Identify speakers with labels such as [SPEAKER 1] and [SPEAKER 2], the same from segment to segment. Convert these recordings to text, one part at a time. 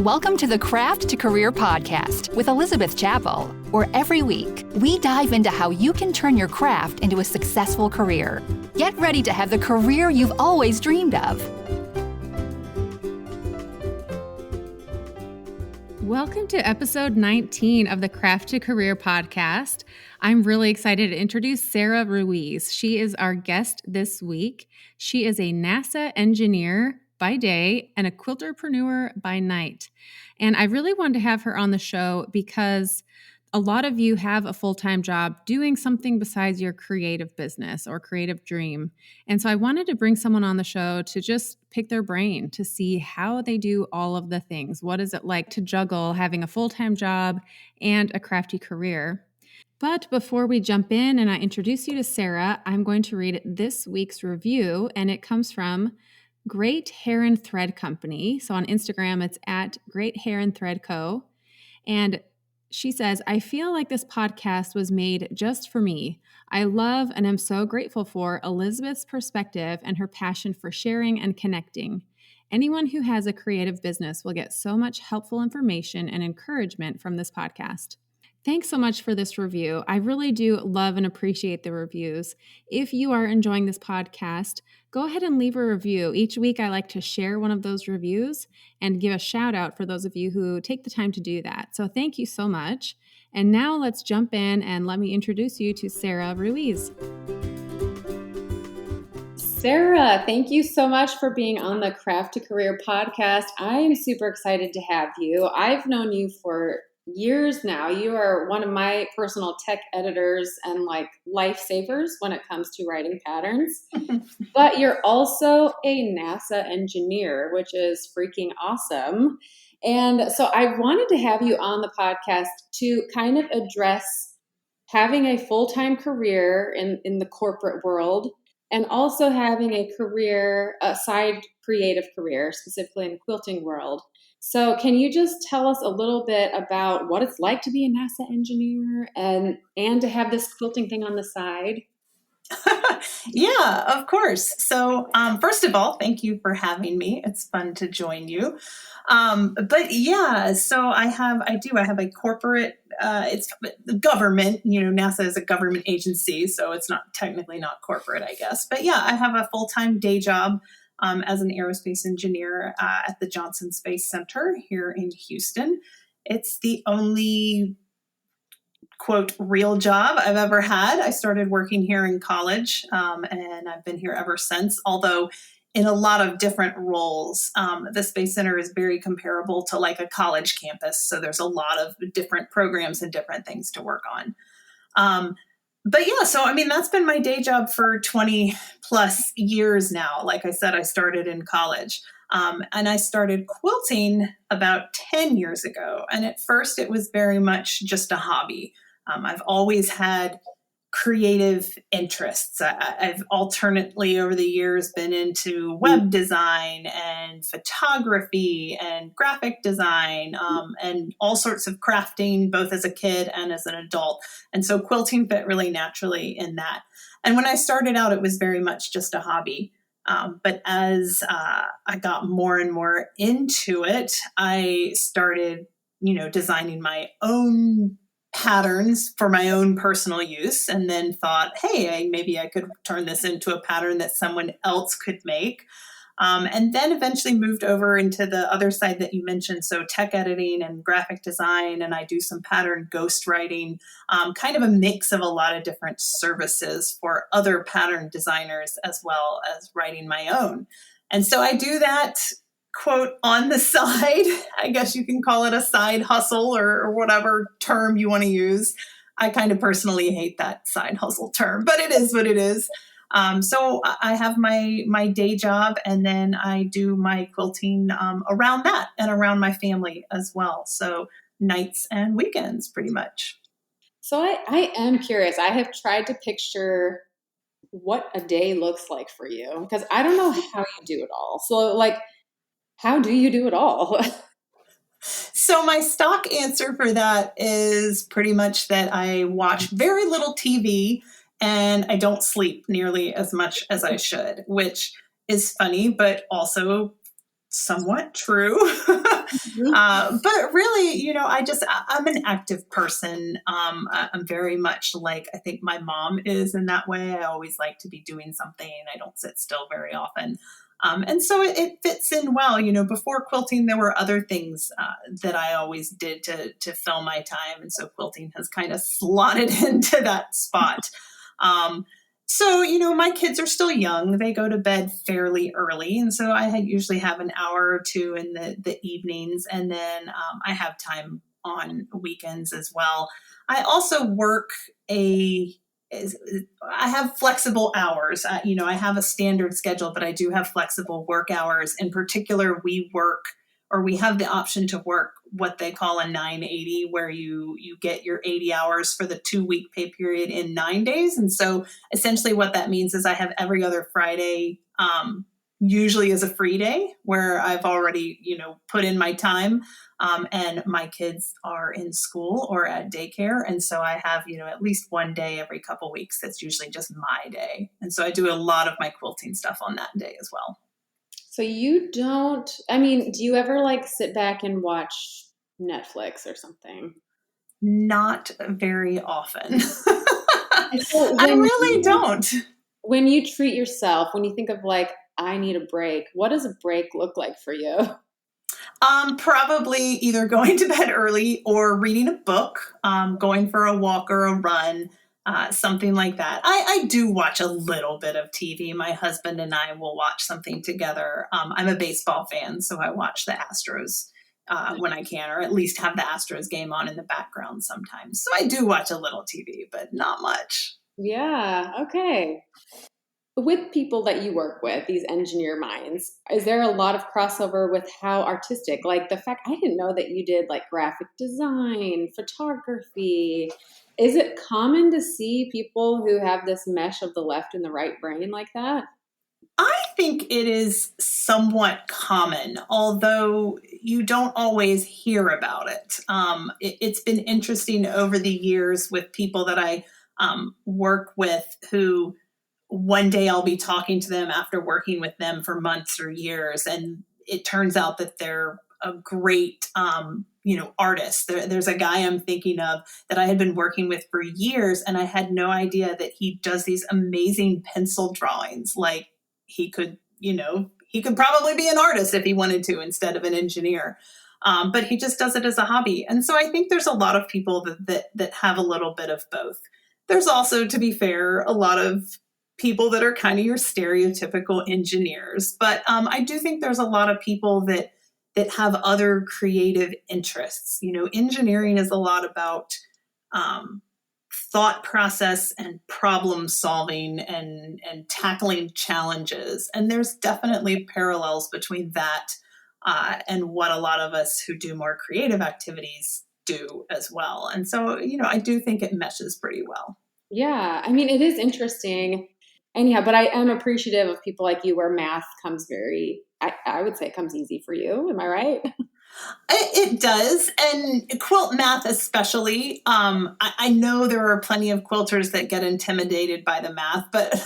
[SPEAKER 1] Welcome to the Craft to Career podcast with Elizabeth Chappell, where every week we dive into how you can turn your craft into a successful career. Get ready to have the career you've always dreamed of.
[SPEAKER 2] Welcome to episode 19 of the Craft to Career podcast. I'm really excited to introduce Sarah Ruiz. She is our guest this week. She is a NASA engineer by day and a quilterpreneur by night. And I really wanted to have her on the show because a lot of you have a full-time job doing something besides your creative business or creative dream. And so I wanted to bring someone on the show to just pick their brain to see how they do all of the things. What is it like to juggle having a full-time job and a crafty career? But before we jump in and I introduce you to Sarah, I'm going to read this week's review, and it comes from Great Heron Thread Company. So on Instagram, it's at Great Heron Thread Co. And she says, I feel like this podcast was made just for me. I love and am so grateful for Elizabeth's perspective and her passion for sharing and connecting. Anyone who has a creative business will get so much helpful information and encouragement from this podcast. Thanks so much for this review. I really do love and appreciate the reviews. If you are enjoying this podcast, go ahead and leave a review. Each week, I like to share one of those reviews and give a shout out for those of you who take the time to do that. So thank you so much. And now let's jump in and let me introduce you to Sarah Ruiz. Sarah, thank you so much for being on the Craft to Career podcast. I am super excited to have you. I've known you for years now. You are one of my personal tech editors and lifesavers when it comes to writing patterns. But you're also a NASA engineer, which is freaking awesome. And so I wanted to have you on the podcast to kind of address having a full-time career in the corporate world and also having a career, a side creative career, specifically in the quilting world. So can you just tell us a little bit about what it's like to be a NASA engineer and to have this quilting thing on the side?
[SPEAKER 3] Yeah, of course. So first of all, thank you for having me. It's fun to join you. But yeah, so I have a corporate, it's the government, NASA is a government agency, so it's technically not corporate, I guess. But yeah, I have a full-time day job as an aerospace engineer at the Johnson Space Center here in Houston. It's the only, quote, real job I've ever had. I started working here in college, and I've been here ever since, although in a lot of different roles. The Space Center is very comparable to like a college campus, so there's a lot of different programs and different things to work on. But yeah, so I mean, that's been my day job for 20 plus years now. Like I said, I started in college. And I started quilting about 10 years ago. And at first it was very much just a hobby. I've always had creative interests. I've alternately over the years been into web design and photography and graphic design and all sorts of crafting, both as a kid and as an adult. And so quilting fit really naturally in that. And when I started out, it was very much just a hobby. But as I got more and more into it, I started, designing my own patterns for my own personal use, and then thought, hey, maybe I could turn this into a pattern that someone else could make. And then eventually moved over into the other side that you mentioned, so tech editing and graphic design, and I do some pattern ghostwriting, kind of a mix of a lot of different services for other pattern designers as well as writing my own. And so I do that, quote, on the side. I guess you can call it a side hustle or whatever term you want to use. I kind of personally hate that side hustle term, but it is what it is. So I have my day job, and then I do my quilting around that and around my family as well. So nights and weekends, pretty much.
[SPEAKER 2] So I am curious. I have tried to picture what a day looks like for you, because I don't know how you do it all. So how do you do it all?
[SPEAKER 3] So my stock answer for that is pretty much that I watch very little TV and I don't sleep nearly as much as I should, which is funny, but also somewhat true. But really, I'm an active person. I'm very much like, I think my mom is in that way. I always like to be doing something. I don't sit still very often. And so it fits in well. Before quilting, there were other things that I always did to fill my time. And so quilting has kind of slotted into that spot. So, my kids are still young. They go to bed fairly early. And so I usually have an hour or two in the evenings. And then I have time on weekends as well. I also I have flexible hours. I have a standard schedule, but I do have flexible work hours. In particular, we have the option to work what they call a 980, where you get your 80 hours for the 2-week pay period in 9 days. And so essentially what that means is I have every other Friday, usually as a free day where I've already, put in my time. And my kids are in school or at daycare. And so I have, at least one day every couple weeks that's usually just my day. And so I do a lot of my quilting stuff on that day as well.
[SPEAKER 2] So do you ever sit back and watch Netflix or something?
[SPEAKER 3] Not very often. I really don't.
[SPEAKER 2] When you treat yourself, when you think of I need a break, what does a break look like for you?
[SPEAKER 3] Probably either going to bed early or reading a book, going for a walk or a run, something like that. I do watch a little bit of TV. My husband and I will watch something together. I'm a baseball fan, so I watch the Astros when I can, or at least have the Astros game on in the background sometimes. So I do watch a little TV, but not much.
[SPEAKER 2] Yeah. Okay. With people that you work with, these engineer minds, is there a lot of crossover with how artistic, the fact I didn't know that you did graphic design, photography. Is it common to see people who have this mesh of the left and the right brain like that?
[SPEAKER 3] I think it is somewhat common, although you don't always hear about it. It's been interesting over the years with people that I work with who one day I'll be talking to them after working with them for months or years, and it turns out that they're a great, artist. There's a guy I'm thinking of that I had been working with for years, and I had no idea that he does these amazing pencil drawings. He could probably be an artist if he wanted to instead of an engineer. But he just does it as a hobby. And so I think there's a lot of people that have a little bit of both. There's also, to be fair, a lot of people that are kind of your stereotypical engineers. But I do think there's a lot of people that have other creative interests. Engineering is a lot about thought process and problem solving and tackling challenges. And there's definitely parallels between that and what a lot of us who do more creative activities do as well. And so, I do think it meshes pretty well.
[SPEAKER 2] Yeah. It is interesting. Anyhow, but I am appreciative of people like you where math comes I would say it comes easy for you. Am I right?
[SPEAKER 3] It does. And quilt math especially. I know there are plenty of quilters that get intimidated by the math, but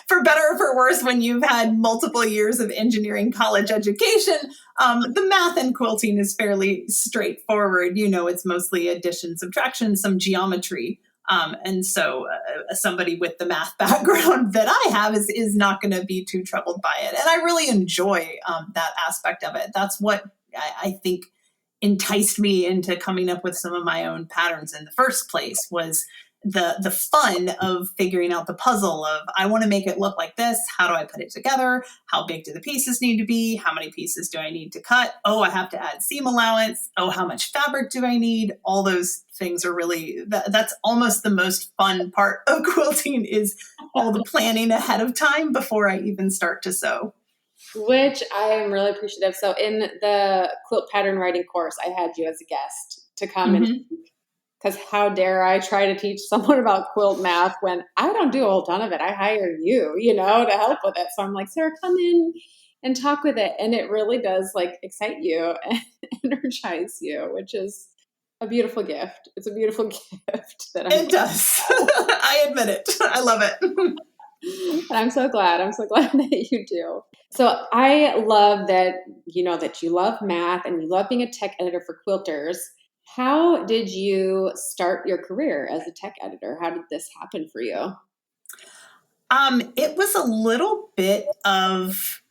[SPEAKER 3] for better or for worse, when you've had multiple years of engineering college education, the math in quilting is fairly straightforward. It's mostly addition, subtraction, some geometry. And so somebody with the math background that I have is not going to be too troubled by it. And I really enjoy that aspect of it. That's what I think enticed me into coming up with some of my own patterns in the first place, was the fun of figuring out the puzzle of, I want to make it look like this. How do I put it together? How big do the pieces need to be? How many pieces do I need to cut? Oh, I have to add seam allowance. Oh, how much fabric do I need? All those things are really, that's almost the most fun part of quilting, is all the planning ahead of time before I even start to sew.
[SPEAKER 2] Which I am really appreciative. So in the quilt pattern writing course, I had you as a guest to come and, because how dare I try to teach someone about quilt math when I don't do a whole ton of it. I hire you, to help with it. So I'm like, Sarah, come in and talk with it. And it really does excite you and energize you, which is a beautiful gift. It's a beautiful gift.
[SPEAKER 3] It does. I admit it. I love it.
[SPEAKER 4] And I'm so glad. I'm so glad that you do. So I love that, that you love math and you love being a tech editor for quilters. How did you start your career as a tech editor? How did this happen for you?
[SPEAKER 3] It was a little bit of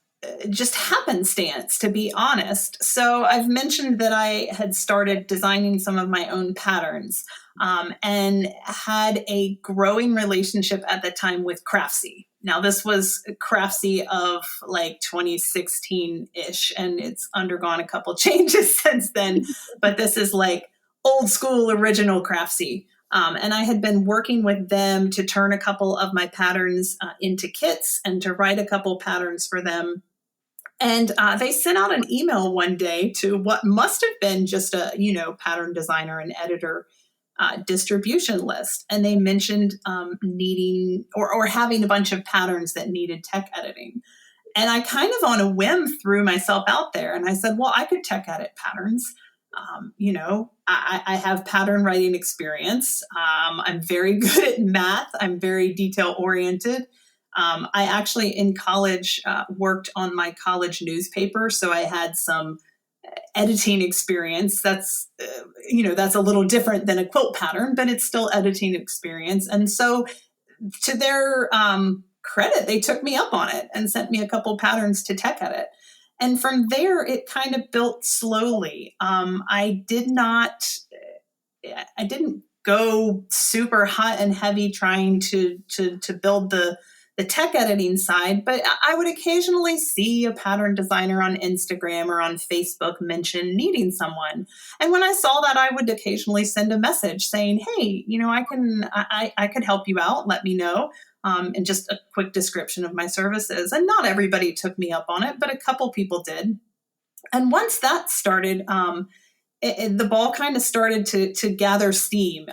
[SPEAKER 3] just happenstance, to be honest. So I've mentioned that I had started designing some of my own patterns and had a growing relationship at the time with Craftsy. Now, this was Craftsy of like 2016-ish, and it's undergone a couple changes since then. But this is like old school original Craftsy. And I had been working with them to turn a couple of my patterns into kits and to write a couple patterns for them. And they sent out an email one day to what must have been just a, pattern designer and editor distribution list. And they mentioned needing or having a bunch of patterns that needed tech editing. And I kind of on a whim threw myself out there and I said, well, I could tech edit patterns. I have pattern writing experience. I'm very good at math. I'm very detail oriented. I actually in college worked on my college newspaper. So I had some editing experience. That's a little different than a quilt pattern, but it's still editing experience. And so to their credit, they took me up on it and sent me a couple patterns to tech edit. And from there, it kind of built slowly. I didn't go super hot and heavy trying to build the tech editing side, but I would occasionally see a pattern designer on Instagram or on Facebook mention needing someone. And when I saw that, I would occasionally send a message saying, hey, I could help you out. Let me know. And just a quick description of my services. And not everybody took me up on it, but a couple people did. And once that started, the ball kind of started to gather steam,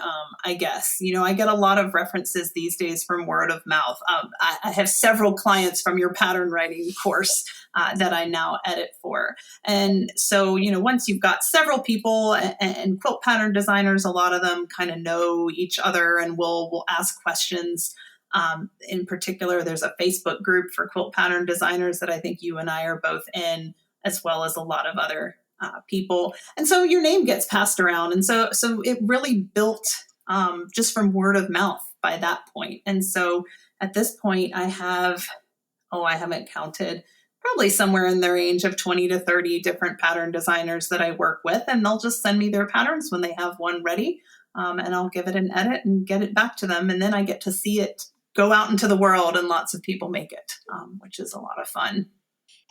[SPEAKER 3] I guess. I get a lot of references these days from word of mouth. I have several clients from your pattern writing course that I now edit for. And so, once you've got several people and quilt pattern designers, a lot of them kind of know each other and will ask questions. In particular, there's a Facebook group for quilt pattern designers that I think you and I are both in, as well as a lot of other people. And so your name gets passed around. And so it really built just from word of mouth by that point. And so at this point, I haven't counted, probably somewhere in the range of 20 to 30 different pattern designers that I work with. And they'll just send me their patterns when they have one ready. And I'll give it an edit and get it back to them. And then I get to see it go out into the world and lots of people make it, which is a lot of fun.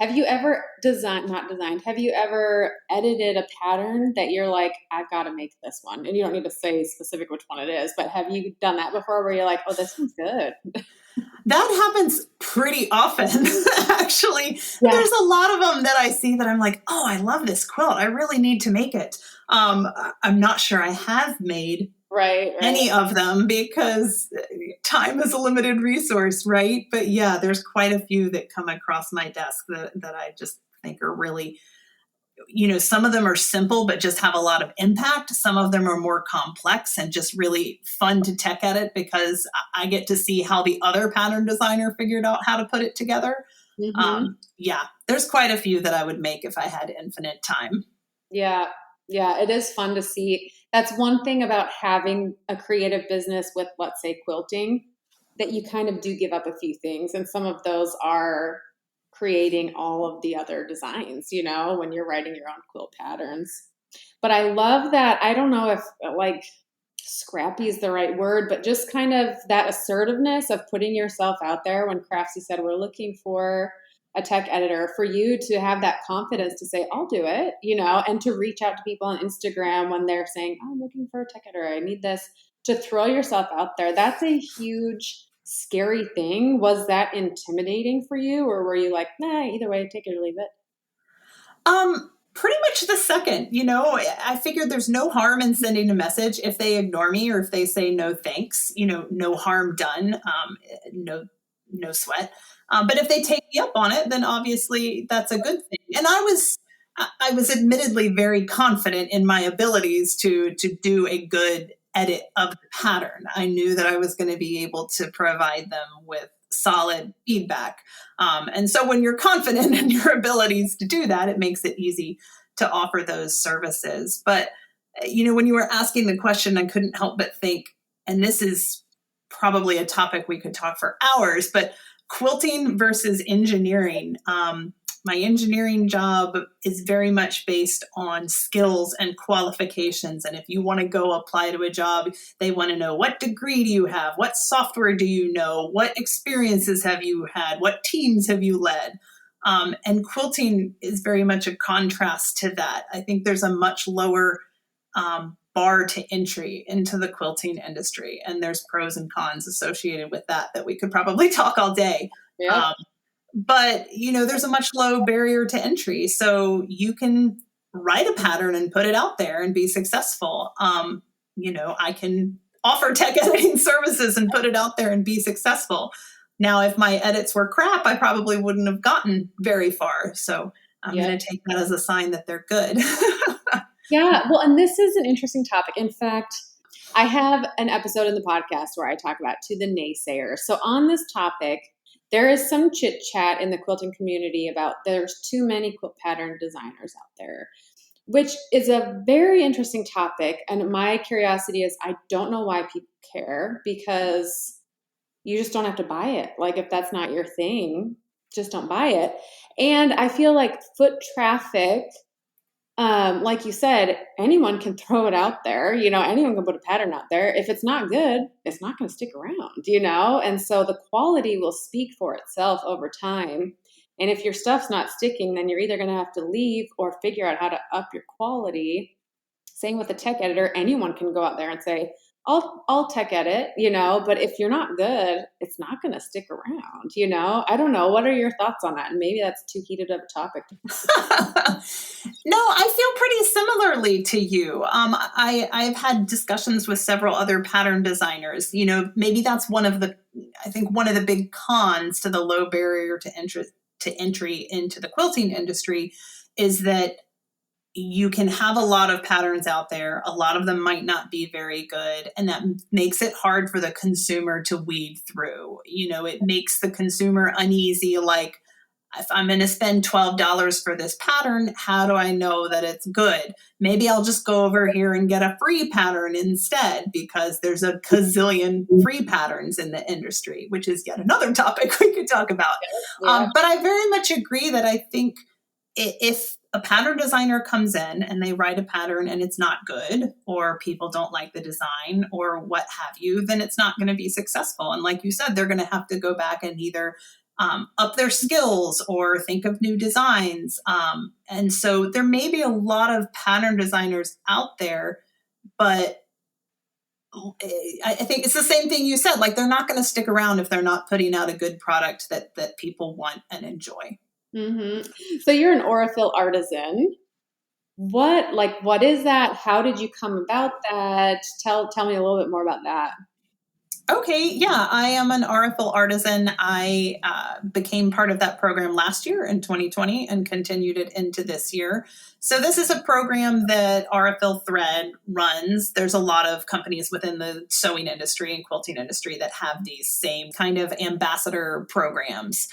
[SPEAKER 4] Have you ever have you ever edited a pattern that you're like, I've got to make this one? And you don't need to say specific which one it is, but have you done that before where you're like, oh, this one's good?
[SPEAKER 3] That happens pretty often, actually. Yeah. There's a lot of them that I see that I'm like, oh, I love this quilt. I really need to make it. I'm not sure I have made
[SPEAKER 4] right.
[SPEAKER 3] any of them because time is a limited resource, right? But yeah, there's quite a few that come across my desk that I just think are really, some of them are simple, but just have a lot of impact. Some of them are more complex and just really fun to tech edit because I get to see how the other pattern designer figured out how to put it together. Mm-hmm. There's quite a few that I would make if I had infinite time.
[SPEAKER 4] Yeah, it is fun to see. That's one thing about having a creative business with, let's say, quilting, that you kind of do give up a few things. And some of those are creating all of the other designs, when you're writing your own quilt patterns. But I love that. I don't know if like scrappy is the right word, but just kind of that assertiveness of putting yourself out there. When Craftsy said, we're looking for a tech editor, for you to have that confidence to say, I'll do it, and to reach out to people on Instagram when they're saying, I'm looking for a tech editor, I need this, to throw yourself out there. That's a huge, scary thing. Was that intimidating for you? Or were you like, nah, either way, take it or leave it?
[SPEAKER 3] Pretty much the second. I figured there's no harm in sending a message if they ignore me or if they say no thanks, no harm done, no sweat. But if they take me up on it, then obviously that's a good thing. And I was admittedly very confident in my abilities to do a good edit of the pattern. I knew that I was going to be able to provide them with solid feedback. And so when you're confident in your abilities to do that, it makes it easy to offer those services. But, when you were asking the question, I couldn't help but think, and this is probably a topic we could talk for hours, but quilting versus engineering. My engineering job is very much based on skills and qualifications. And if you want to go apply to a job, they want to know, what degree do you have? What software do you know? What experiences have you had? What teams have you led? And quilting is very much a contrast to that. I think there's a much lower bar to entry into the quilting industry. And there's pros and cons associated with that we could probably talk all day.
[SPEAKER 4] Yeah.
[SPEAKER 3] But, there's a much low barrier to entry. So you can write a pattern and put it out there and be successful. I can offer tech editing services and put it out there and be successful. Now, if my edits were crap, I probably wouldn't have gotten very far. So I'm going to take that as a sign that they're good.
[SPEAKER 4] Yeah. Well, and this is an interesting topic. In fact, I have an episode in the podcast where I talk about to the naysayers. So on this topic, there is some chit chat in the quilting community about there's too many quilt pattern designers out there, which is a very interesting topic. And my curiosity is, I don't know why people care, because you just don't have to buy it. Like, if that's not your thing, just don't buy it. And I feel like foot traffic, like you said, anyone can throw it out there. Anyone can put a pattern out there. If it's not good, it's not going to stick around, And so the quality will speak for itself over time. And if your stuff's not sticking, then you're either going to have to leave or figure out how to up your quality. Same with a tech editor. Anyone can go out there and say, I'll tech edit, but if you're not good, it's not going to stick around, I don't know. What are your thoughts on that? And maybe that's too heated of a topic.
[SPEAKER 3] No, I feel pretty similarly to you. I've had discussions with several other pattern designers. Maybe that's one of the big cons to the low barrier to entry into the quilting industry is that you can have a lot of patterns out there. A lot of them might not be very good. And that makes it hard for the consumer to weed through. It makes the consumer uneasy. Like, if I'm going to spend $12 for this pattern, how do I know that it's good? Maybe I'll just go over here and get a free pattern instead, because there's a gazillion free patterns in the industry, which is yet another topic we could talk about.
[SPEAKER 4] Yeah.
[SPEAKER 3] But I very much agree that I think if a pattern designer comes in and they write a pattern and it's not good, or people don't like the design or what have you, then it's not going to be successful. And like you said, they're going to have to go back and either up their skills or think of new designs. And so there may be a lot of pattern designers out there, but I think it's the same thing you said, like, they're not going to stick around if they're not putting out a good product that people want and enjoy.
[SPEAKER 4] Mm-hmm. So you're an Aurifil artisan. What is that? How did you come about that? Tell me a little bit more about that.
[SPEAKER 3] Okay, yeah, I am an Aurifil artisan. I became part of that program last year in 2020 and continued it into this year. So this is a program that Aurifil Thread runs. There's a lot of companies within the sewing industry and quilting industry that have these same kind of ambassador programs.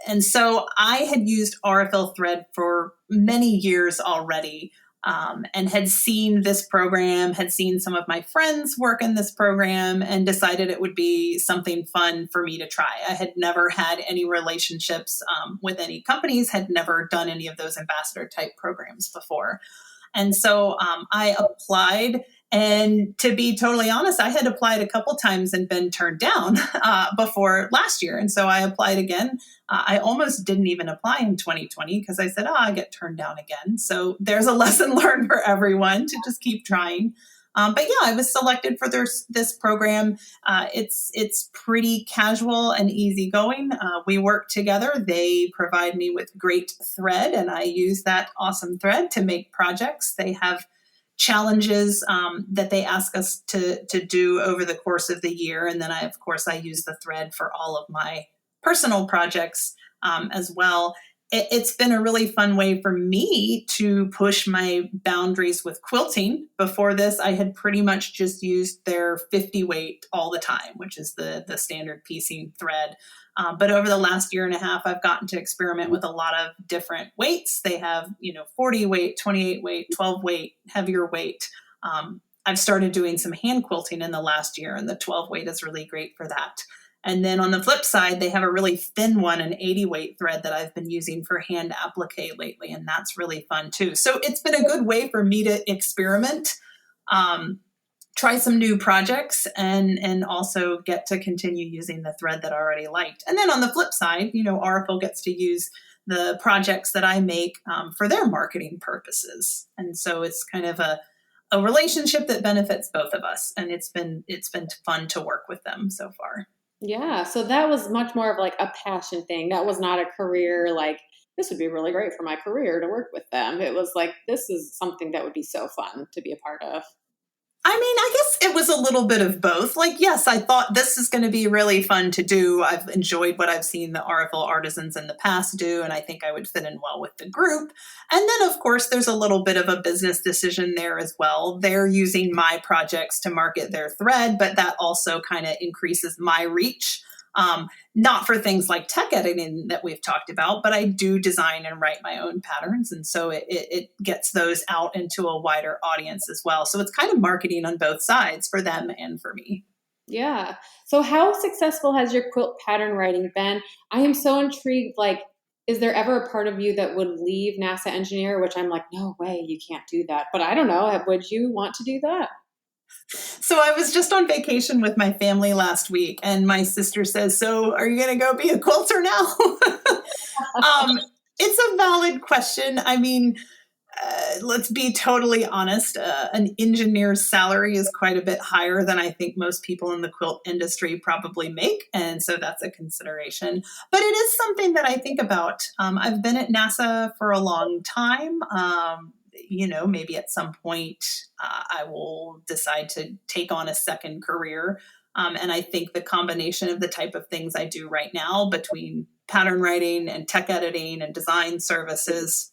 [SPEAKER 3] And so I had used Aurifil Thread for many years already. And had seen this program, had seen some of my friends work in this program, and decided it would be something fun for me to try. I had never had any relationships with any companies, had never done any of those ambassador type programs before. And so I applied. And to be totally honest, I had applied a couple times and been turned down before last year. And so I applied again. I almost didn't even apply in 2020 because I said, I get turned down again. So there's a lesson learned for everyone to just keep trying. But yeah, I was selected for this program. It's pretty casual and easygoing. We work together. They provide me with great thread, and I use that awesome thread to make projects. They have challenges that they ask us to do over the course of the year. And then I use the thread for all of my personal projects as well. it's been a really fun way for me to push my boundaries with quilting. Before this, I had pretty much just used their 50 weight all the time, which is the standard piecing thread. But over the last year and a half, I've gotten to experiment with a lot of different weights. They have, 40 weight, 28 weight, 12 weight, heavier weight. I've started doing some hand quilting in the last year, and the 12 weight is really great for that. And then on the flip side, they have a really thin one, an 80 weight thread that I've been using for hand applique lately, and that's really fun too. So it's been a good way for me to experiment, try some new projects, and also get to continue using the thread that I already liked. And then on the flip side, Oracle gets to use the projects that I make for their marketing purposes. And so it's kind of a relationship that benefits both of us. And it's been fun to work with them so far.
[SPEAKER 4] Yeah. So that was much more of like a passion thing. That was not a career, like, this would be really great for my career to work with them. It was like, this is something that would be so fun to be a part of.
[SPEAKER 3] I mean, I guess it was a little bit of both. Like, yes, I thought this is going to be really fun to do. I've enjoyed what I've seen the Oracle artisans in the past do, and I think I would fit in well with the group. And then, of course, there's a little bit of a business decision there as well. They're using my projects to market their thread, but that also kind of increases my reach. Not for things like tech editing that we've talked about, but I do design and write my own patterns. And so it gets those out into a wider audience as well. So it's kind of marketing on both sides for them and for me.
[SPEAKER 4] Yeah. So how successful has your quilt pattern writing been? I am so intrigued. Like, is there ever a part of you that would leave NASA engineer, which I'm like, no way, you can't do that. But I don't know. Would you want to do that?
[SPEAKER 3] So I was just on vacation with my family last week, and my sister says, "So are you going to go be a quilter now?" It's a valid question. I mean, let's be totally honest. An engineer's salary is quite a bit higher than I think most people in the quilt industry probably make. And so that's a consideration. But it is something that I think about. I've been at NASA for a long time. Maybe at some point I will decide to take on a second career. And I think the combination of the type of things I do right now between pattern writing and tech editing and design services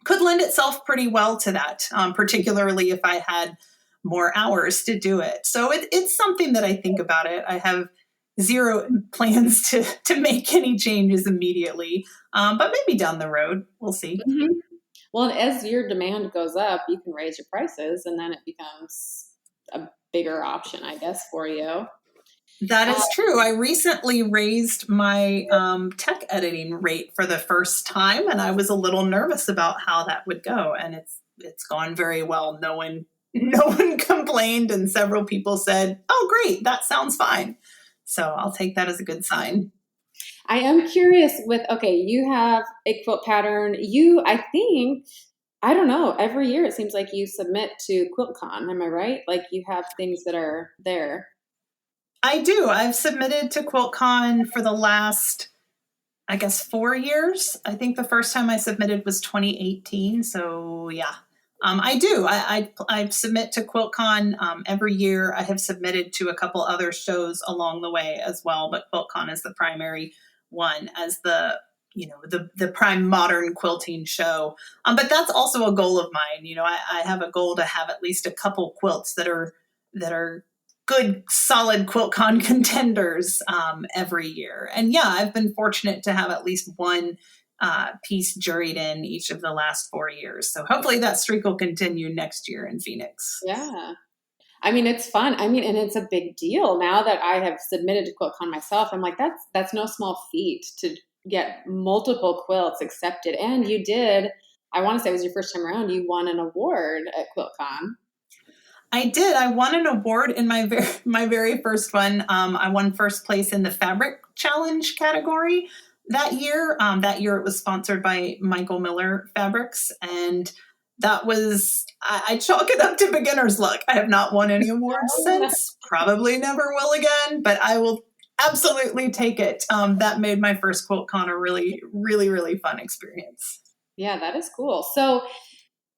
[SPEAKER 3] could lend itself pretty well to that, particularly if I had more hours to do it. So it's something that I think about it. I have zero plans to make any changes immediately, but maybe down the road, we'll see.
[SPEAKER 4] Mm-hmm. Well, as your demand goes up, you can raise your prices, and then it becomes a bigger option, I guess, for you.
[SPEAKER 3] That is true. I recently raised my tech editing rate for the first time, and I was a little nervous about how that would go. And it's gone very well. No one complained, and several people said, "Oh, great, that sounds fine." So I'll take that as a good sign.
[SPEAKER 4] I am curious you have a quilt pattern. I don't know, every year it seems like you submit to QuiltCon. Am I right? Like, you have things that are there.
[SPEAKER 3] I do. I've submitted to QuiltCon for the last, 4 years. I think the first time I submitted was 2018. So yeah, I do. I submit to QuiltCon every year. I have submitted to a couple other shows along the way as well, but QuiltCon is the primary one as the prime modern quilting show. But that's also a goal of mine. I have a goal to have at least a couple quilts that are good, solid QuiltCon contenders every year. And yeah, I've been fortunate to have at least one piece juried in each of the last 4 years. So hopefully that streak will continue next year in Phoenix.
[SPEAKER 4] Yeah. I mean, it's fun. I mean, and it's a big deal. Now that I have submitted to QuiltCon myself, I'm like, that's no small feat to get multiple quilts accepted. And you did, I want to say it was your first time around, you won an award at QuiltCon.
[SPEAKER 3] I did. I won an award in my very first one. I won first place in the fabric challenge category that year. That year it was sponsored by Michael Miller Fabrics, and that was, I chalk it up to beginner's luck. I have not won any awards since, probably never will again, but I will absolutely take it. That made my first QuiltCon a really, really, really fun experience.
[SPEAKER 4] Yeah, that is cool. So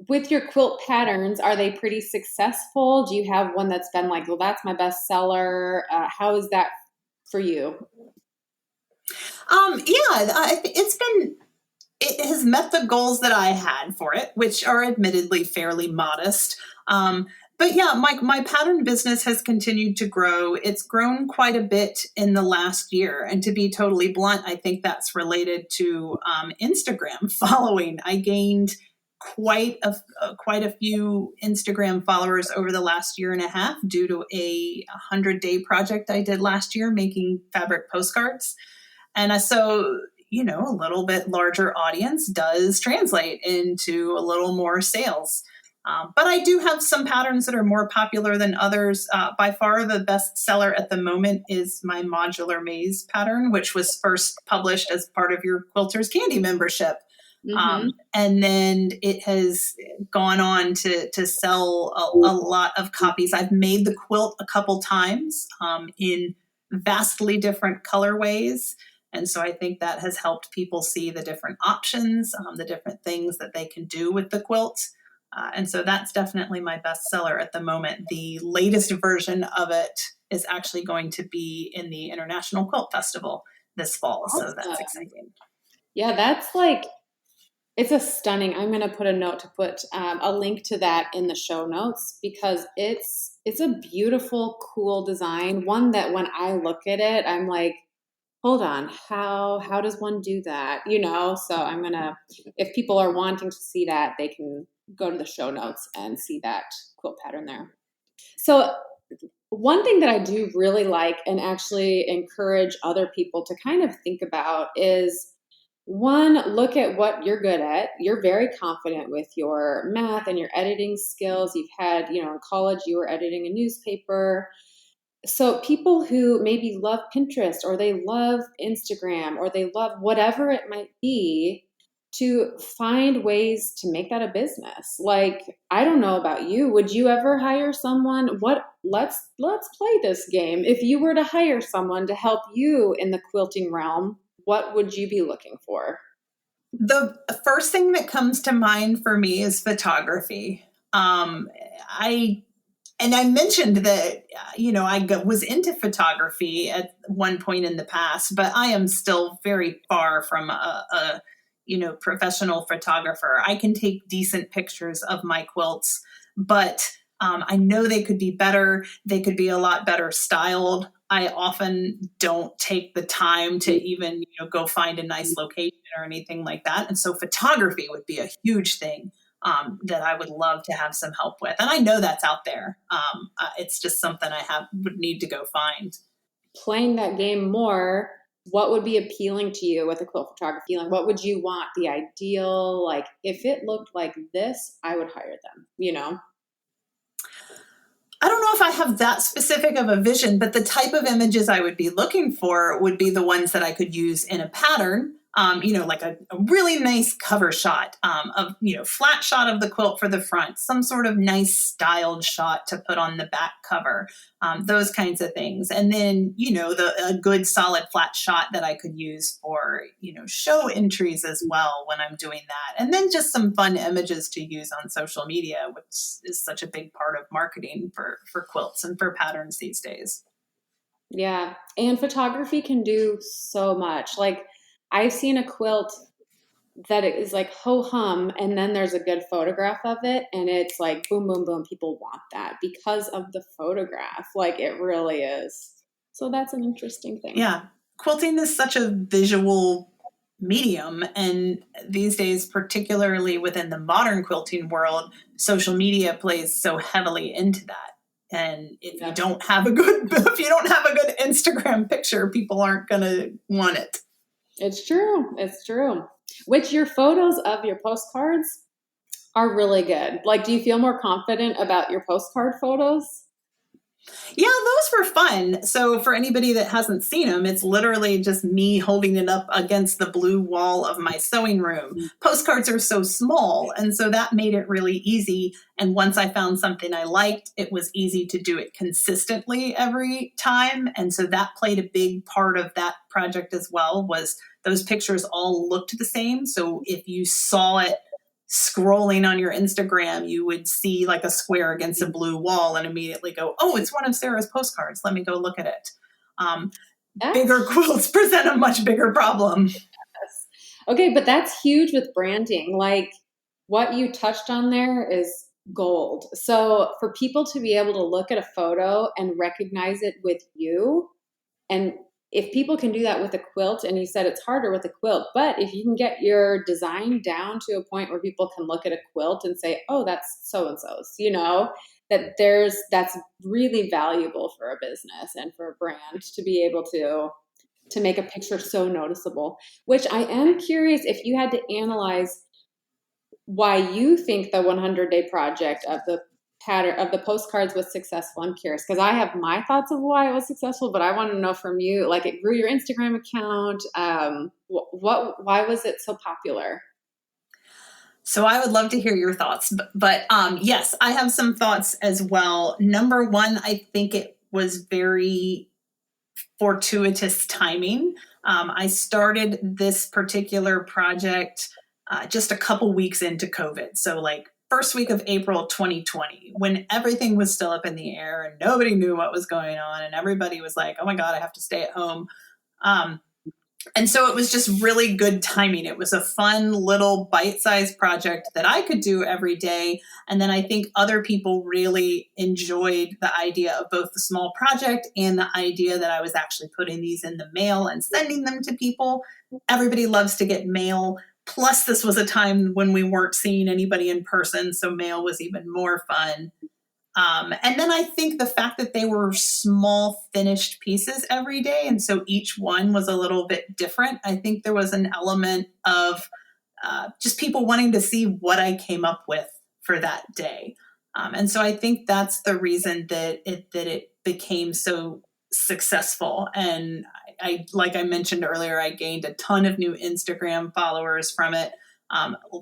[SPEAKER 4] with your quilt patterns, are they pretty successful? Do you have one that's been like, well, that's my best seller? How is that for you?
[SPEAKER 3] Yeah, it has met the goals that I had for it, which are admittedly fairly modest. But yeah, my pattern business has continued to grow. It's grown quite a bit in the last year. And to be totally blunt, I think that's related to Instagram following. I gained quite a few Instagram followers over the last year and a half due to a 100-day project I did last year making fabric postcards. And so, a little bit larger audience does translate into a little more sales. But I do have some patterns that are more popular than others. By far, the best seller at the moment is my Modular maze pattern, which was first published as part of your Quilters Candy membership.
[SPEAKER 4] Mm-hmm.
[SPEAKER 3] And then it has gone on to sell a lot of copies. I've made the quilt a couple times in vastly different colorways. And so I think that has helped people see the different options, the different things that they can do with the quilt. And so that's definitely my best seller at the moment. The latest version of it is actually going to be in the International Quilt Festival this fall.
[SPEAKER 4] Awesome.
[SPEAKER 3] So that's exciting.
[SPEAKER 4] Yeah, that's it's a stunning. I'm going to put a note to put a link to that in the show notes because it's a beautiful, cool design. One that when I look at it, I'm like, hold on, how does one do that? So I'm going to, if people are wanting to see that, they can go to the show notes and see that quilt pattern there. So one thing that I do really like and actually encourage other people to kind of think about is, one, look at what you're good at. You're very confident with your math and your editing skills. You've had, in college, you were editing a newspaper. So people who maybe love Pinterest or they love Instagram or they love whatever it might be, to find ways to make that a business. Like, I don't know about you. Would you ever hire someone? Let's play this game. If you were to hire someone to help you in the quilting realm, what would you be looking for?
[SPEAKER 3] The first thing that comes to mind for me is photography. I mentioned that, I was into photography at one point in the past, but I am still very far from a professional photographer. I can take decent pictures of my quilts, but I know they could be better. They could be a lot better styled. I often don't take the time to even, go find a nice location or anything like that. And so photography would be a huge thing that I would love to have some help with. And I know that's out there. It's just something I would need to go find.
[SPEAKER 4] Playing that game more, what would be appealing to you with a quilt photography? Like, what would you want? The ideal, like, if it looked like this, I would hire them,
[SPEAKER 3] I don't know if I have that specific of a vision, but the type of images I would be looking for would be the ones that I could use in a pattern. Like a really nice cover shot of, flat shot of the quilt for the front, some sort of nice styled shot to put on the back cover, those kinds of things. And then, a good solid flat shot that I could use for, show entries as well when I'm doing that. And then just some fun images to use on social media, which is such a big part of marketing for quilts and for patterns these days.
[SPEAKER 4] Yeah. And photography can do so much. Like, I've seen a quilt that is like ho-hum, and then there's a good photograph of it, and it's like boom, boom, boom. People want that because of the photograph. Like, it really is. So that's an interesting thing.
[SPEAKER 3] Yeah. Quilting is such a visual medium, and these days, particularly within the modern quilting world, social media plays so heavily into that. And if you don't have a good Instagram picture, people aren't going to want it.
[SPEAKER 4] It's true. It's true. Which your photos of your postcards are really good. Like, do you feel more confident about your postcard photos?
[SPEAKER 3] Yeah, those were fun. So for anybody that hasn't seen them, it's literally just me holding it up against the blue wall of my sewing room. Postcards are so small, and so that made it really easy. And once I found something I liked, it was easy to do it consistently every time. And so that played a big part of that project as well, was those pictures all looked the same. So if you saw it scrolling on your Instagram, you would see like a square against a blue wall and immediately go, oh, it's one of Sarah's postcards. Let me go look at it. Bigger quilts present a much bigger problem.
[SPEAKER 4] Yes. Okay, but that's huge with branding. Like what you touched on there is gold. So for people to be able to look at a photo and recognize it with you, and if people can do that with a quilt, and you said it's harder with a quilt, but if you can get your design down to a point where people can look at a quilt and say, oh, that's so-and-so's, that's really valuable for a business and for a brand to be able to make a picture so noticeable, which I am curious if you had to analyze why you think the 100-day project of the pattern of the postcards was successful. I'm curious because I have my thoughts of why it was successful, but I want to know from you, like it grew your Instagram account. Why was it so popular?
[SPEAKER 3] So I would love to hear your thoughts, but yes, I have some thoughts as well. Number one, I think it was very fortuitous timing. I started this particular project just a couple weeks into COVID. So like first week of April 2020, when everything was still up in the air and nobody knew what was going on and everybody was like, oh my God, I have to stay at home. And so it was just really good timing. It was a fun little bite-sized project that I could do every day. And then I think other people really enjoyed the idea of both the small project and the idea that I was actually putting these in the mail and sending them to people. Everybody loves to get mail. Plus, this was a time when we weren't seeing anybody in person, so mail was even more fun. And then I think the fact that they were small finished pieces every day, and so each one was a little bit different. I think there was an element of just people wanting to see what I came up with for that day. And so I think that's the reason that it became so successful. And I like I mentioned earlier, I gained a ton of new Instagram followers from it.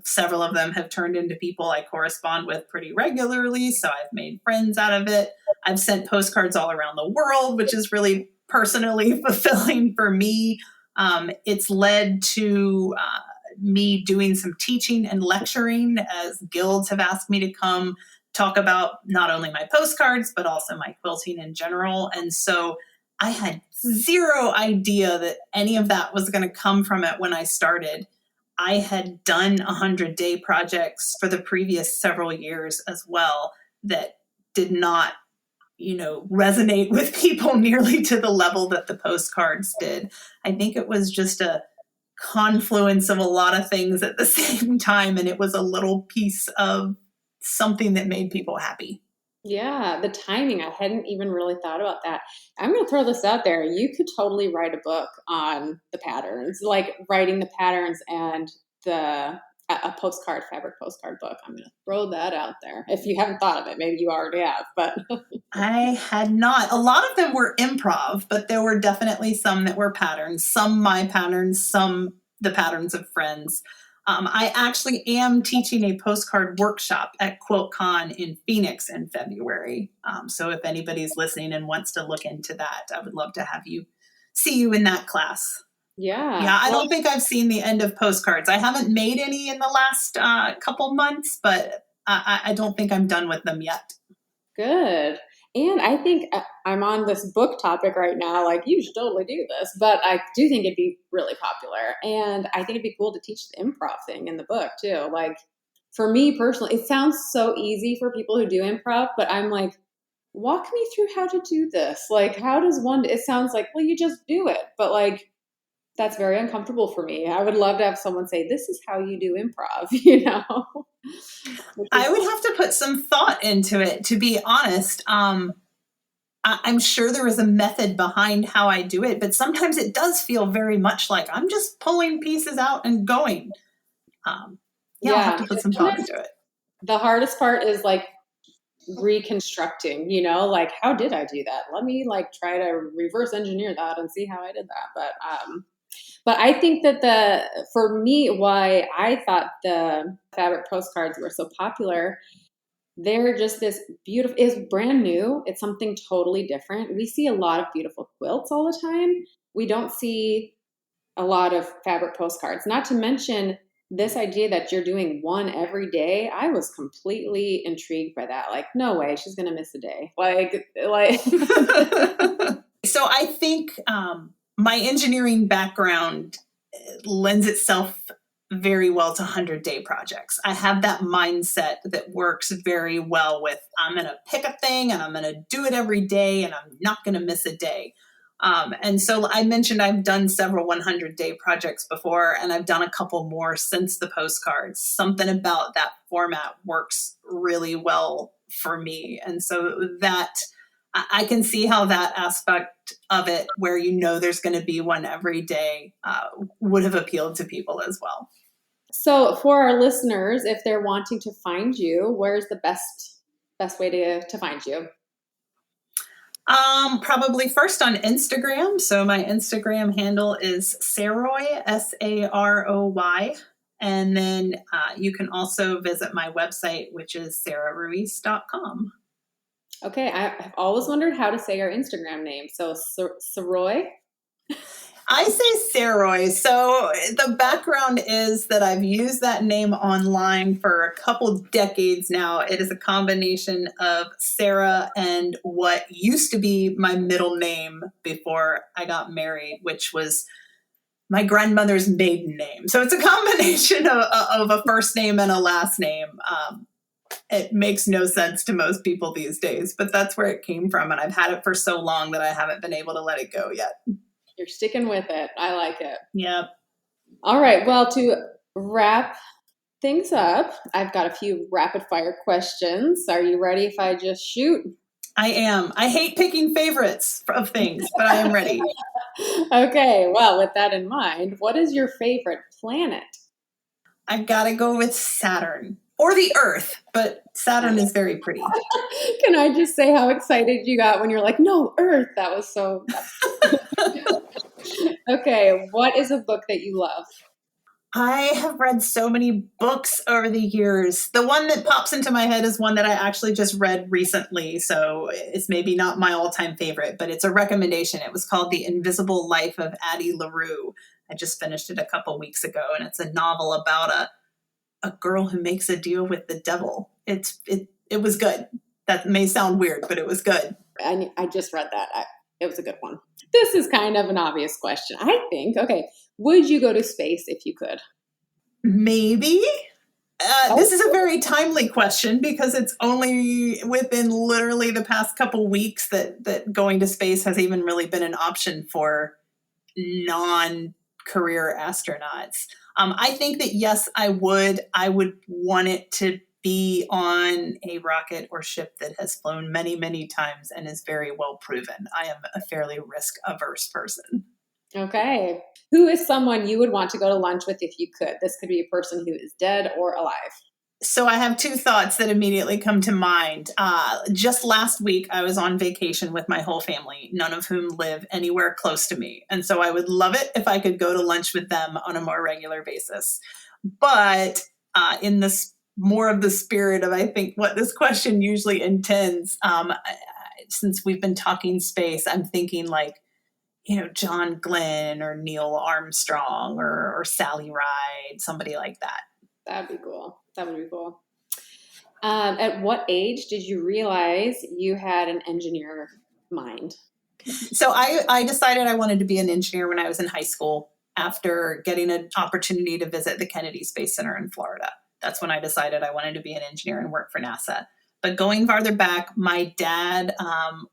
[SPEAKER 3] Several of them have turned into people I correspond with pretty regularly, so I've made friends out of it. I've sent postcards all around the world, which is really personally fulfilling for me. It's led to me doing some teaching and lecturing, as guilds have asked me to come talk about not only my postcards, but also my quilting in general. And so I had zero idea that any of that was going to come from it when I started. I had done 100-day projects for the previous several years as well that did not, resonate with people nearly to the level that the postcards did. I think it was just a confluence of a lot of things at the same time, and it was a little piece of something that made people happy.
[SPEAKER 4] Yeah, the timing, I hadn't even really thought about that. I'm going to throw this out there. You could totally write a book on the patterns, like writing the patterns and a fabric postcard book. I'm going to throw that out there. If you haven't thought of it, maybe you already have, but
[SPEAKER 3] I had not. A lot of them were improv, but there were definitely some that were patterns, some my patterns, some the patterns of friends. I actually am teaching a postcard workshop at QuiltCon in Phoenix in February. So if anybody's listening and wants to look into that, I would love to see you in that class.
[SPEAKER 4] Yeah.
[SPEAKER 3] I don't think I've seen the end of postcards. I haven't made any in the last couple months, but I don't think I'm done with them yet.
[SPEAKER 4] Good. And I think I'm on this book topic right now. Like, you should totally do this. But I do think it'd be really popular. And I think it'd be cool to teach the improv thing in the book, too. Like, for me personally, it sounds so easy for people who do improv. But I'm like, walk me through how to do this. Like, how does one, it sounds like, well, you just do it. But like, that's very uncomfortable for me. I would love to have someone say, this is how you do improv,
[SPEAKER 3] I would have to put some thought into it, to be honest. I'm sure there is a method behind how I do it, but sometimes it does feel very much like I'm just pulling pieces out and going. I'll have to put some thought into it.
[SPEAKER 4] The hardest part is like reconstructing, like, how did I do that? Let me like try to reverse engineer that and see how I did that. But I think that for me, why I thought the fabric postcards were so popular, they're just this beautiful, it's brand new. It's something totally different. We see a lot of beautiful quilts all the time. We don't see a lot of fabric postcards, not to mention this idea that you're doing one every day. I was completely intrigued by that. Like, no way, she's going to miss a day. Like.
[SPEAKER 3] So I think, my engineering background lends itself very well to 100-day projects. I have that mindset that works very well with, I'm going to pick a thing and I'm going to do it every day and I'm not going to miss a day. And so I mentioned I've done several 100-day projects before, and I've done a couple more since the postcards. Something about that format works really well for me. And so that I can see how that aspect of it, where there's going to be one every day, would have appealed to people as well.
[SPEAKER 4] So for our listeners, if they're wanting to find you, where's the best way to find you?
[SPEAKER 3] Probably first on Instagram. So my Instagram handle is Saroy, Saroy. And then you can also visit my website, which is sarahruiz.com.
[SPEAKER 4] Okay. I've always wondered how to say your Instagram name. So Saroy?
[SPEAKER 3] I say Saroy. So the background is that I've used that name online for a couple decades now. It is a combination of Sarah and what used to be my middle name before I got married, which was my grandmother's maiden name. So it's a combination of a first name and a last name. It makes no sense to most people these days, but that's where it came from. And I've had it for so long that I haven't been able to let it go yet.
[SPEAKER 4] You're sticking with it. I like it.
[SPEAKER 3] Yep.
[SPEAKER 4] All right. Well, to wrap things up, I've got a few rapid fire questions. Are you ready if I just shoot?
[SPEAKER 3] I am. I hate picking favorites of things, but I am ready.
[SPEAKER 4] Okay. Well, with that in mind, what is your favorite planet?
[SPEAKER 3] I gotta go with Saturn. Or the Earth, but Saturn is very pretty.
[SPEAKER 4] Can I just say how excited you got when you're like, no, Earth? That was so... Okay, what is a book that you love?
[SPEAKER 3] I have read so many books over the years. The one that pops into my head is one that I actually just read recently, so it's maybe not my all-time favorite, but it's a recommendation. It was called The Invisible Life of Addie LaRue. I just finished it a couple weeks ago, and it's a novel about a girl who makes a deal with the devil. It was good. That may sound weird, but it was good.
[SPEAKER 4] I just read that. It was a good one. This is kind of an obvious question, I think. Okay. Would you go to space if you could?
[SPEAKER 3] Maybe. This is a very timely question because it's only within literally the past couple weeks that going to space has even really been an option for non-career astronauts. I think that, yes, I would want it to be on a rocket or ship that has flown many, many times and is very well proven. I am a fairly risk-averse person.
[SPEAKER 4] Okay. Who is someone you would want to go to lunch with if you could? This could be a person who is dead or alive.
[SPEAKER 3] So I have two thoughts that immediately come to mind. Just last week, I was on vacation with my whole family, none of whom live anywhere close to me. And so I would love it if I could go to lunch with them on a more regular basis. But in this more of the spirit of, I think, what this question usually intends, since we've been talking space, I'm thinking like, John Glenn or Neil Armstrong or Sally Ride, somebody like that.
[SPEAKER 4] That'd be cool. That would be cool. At what age did you realize you had an engineer mind?
[SPEAKER 3] So I decided I wanted to be an engineer when I was in high school after getting an opportunity to visit the Kennedy Space Center in Florida. That's when I decided I wanted to be an engineer and work for NASA. But going farther back, my dad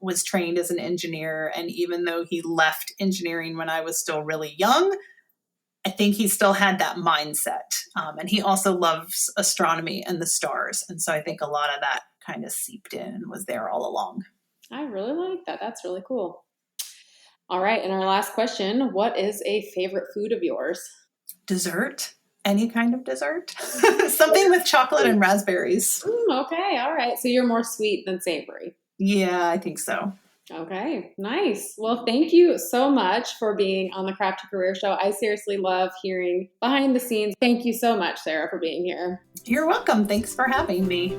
[SPEAKER 3] was trained as an engineer. And even though he left engineering when I was still really young, I think he still had that mindset. And he also loves astronomy and the stars. And so I think a lot of that kind of seeped in and was there all along.
[SPEAKER 4] I really like that. That's really cool. All right. And our last question, what is a favorite food of yours?
[SPEAKER 3] Dessert. Any kind of dessert. Something with chocolate and raspberries.
[SPEAKER 4] Okay. All right. So you're more sweet than savory.
[SPEAKER 3] Yeah, I think so.
[SPEAKER 4] Okay. Nice. Well, thank you so much for being on the Craft to Career Show. I seriously love hearing behind the scenes. Thank you so much, Sarah, for being here.
[SPEAKER 3] You're welcome. Thanks for having me.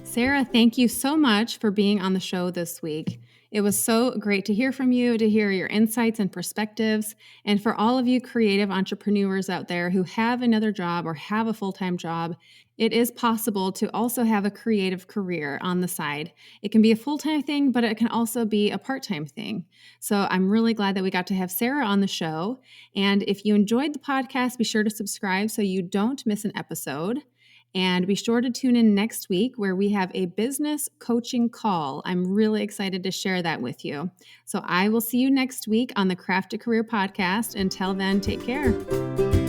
[SPEAKER 2] Sarah, thank you so much for being on the show this week. It was so great to hear from you, to hear your insights and perspectives. And for all of you creative entrepreneurs out there who have another job or have a full-time job, it is possible to also have a creative career on the side. It can be a full-time thing, but it can also be a part-time thing. So I'm really glad that we got to have Sarah on the show. And if you enjoyed the podcast, be sure to subscribe so you don't miss an episode. And be sure to tune in next week where we have a business coaching call. I'm really excited to share that with you. So I will see you next week on the Craft to Career podcast. Until then, take care.